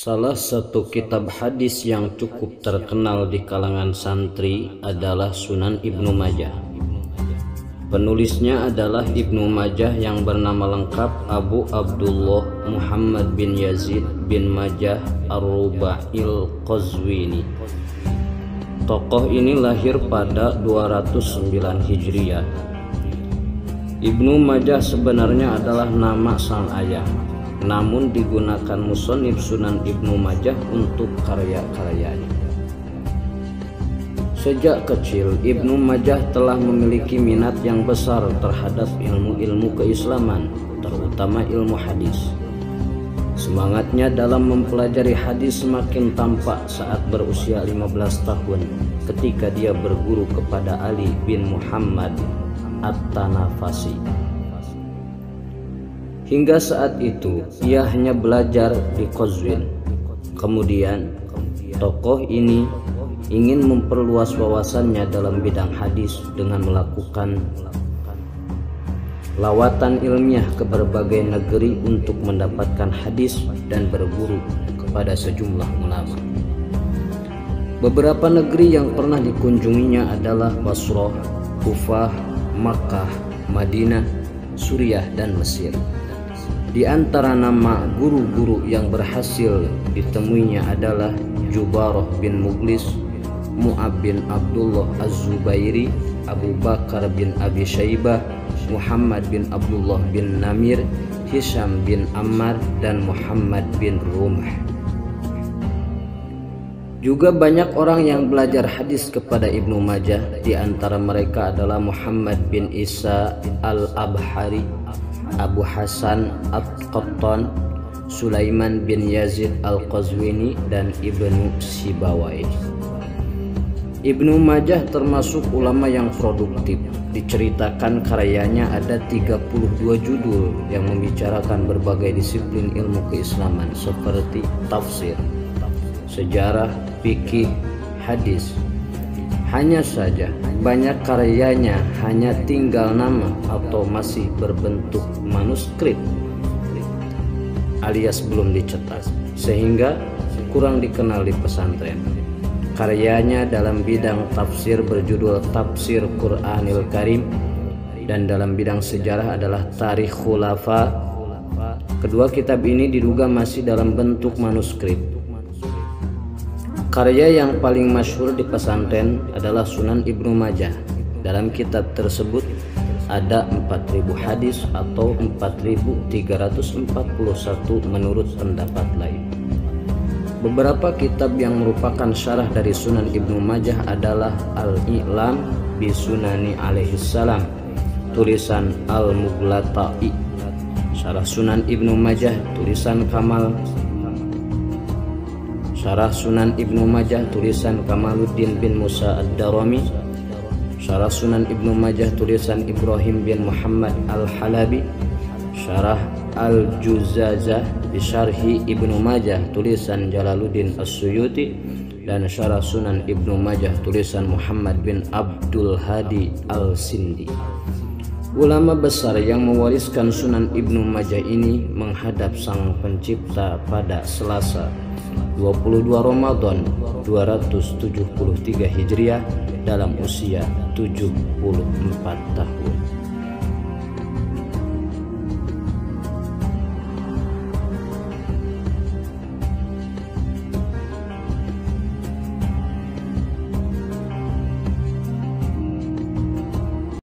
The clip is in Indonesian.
Salah satu kitab hadis yang cukup terkenal di kalangan santri adalah Sunan Ibnu Majah. Penulisnya adalah Ibnu Majah yang bernama lengkap Abu Abdullah Muhammad bin Yazid bin Majah Ar-Ruba'il Qazwini. Tokoh ini lahir pada 209 Hijriah. Ibnu Majah sebenarnya adalah nama sang ayah, namun digunakan musonif Sunan Ibnu Majah untuk karya-karyanya. Sejak kecil, Ibnu Majah telah memiliki minat yang besar terhadap ilmu-ilmu keislaman, terutama ilmu hadis. Semangatnya dalam mempelajari hadis semakin tampak saat berusia 15 tahun ketika dia berguru kepada Ali bin Muhammad At-Tanafasi. Hingga saat itu ia hanya belajar di Qazwin. Kemudian tokoh ini ingin memperluas wawasannya dalam bidang hadis dengan melakukan lawatan ilmiah ke berbagai negeri untuk mendapatkan hadis dan berguru kepada sejumlah ulama. Beberapa negeri yang pernah dikunjunginya adalah Basrah, Kufah, Makkah, Madinah, Suriah, dan Mesir. Di antara nama guru-guru yang berhasil ditemuinya adalah Jubarah bin Mughlis, Mu'ab bin Abdullah Az-Zubairi, Abu Bakar bin Abi Syaibah, Muhammad bin Abdullah bin Namir, Hisham bin Ammar, dan Muhammad bin Rumh. Juga banyak orang yang belajar hadis kepada Ibnu Majah. Di antara mereka adalah Muhammad bin Isa Al-Abhari, Abu Hasan At-Qattan, Sulaiman bin Yazid Al-Qazwini, dan Ibnu Sibawai. Ibnu Majah termasuk ulama yang produktif. Diceritakan karyanya ada 32 judul yang membicarakan berbagai disiplin ilmu keislaman seperti tafsir, sejarah, fikih, hadis. Hanya saja banyak karyanya hanya tinggal nama atau masih berbentuk manuskrip alias belum dicetak, sehingga kurang dikenal di pesantren. Karyanya dalam bidang tafsir berjudul Tafsir Qur'anil Karim, dan dalam bidang sejarah adalah Tarikh Khulafa. Kedua kitab ini diduga masih dalam bentuk manuskrip. Karya yang paling masyhur di pesantren adalah Sunan Ibnu Majah. Dalam kitab tersebut ada 4000 hadis atau 4341 menurut pendapat lain. Beberapa kitab yang merupakan syarah dari Sunan Ibnu Majah adalah Al-I'lam bi Sunani alaihissalam, tulisan Al-Mughlata'i, Syarah Sunan Ibnu Majah tulisan Kamal, Syarah Sunan Ibnu Majah tulisan Kamaluddin bin Musa Ad-Darami, Syarah Sunan Ibnu Majah tulisan Ibrahim bin Muhammad Al-Halabi, Syarah Al-Juzazah Bisyarhi Ibnu Majah tulisan Jalaluddin As-Suyuti, dan Syarah Sunan Ibnu Majah tulisan Muhammad bin Abdul Hadi Al-Sindi. Ulama besar yang mewariskan Sunan Ibnu Majah ini menghadap Sang Pencipta pada Selasa 22 Ramadan 273 Hijriah dalam usia 74 tahun.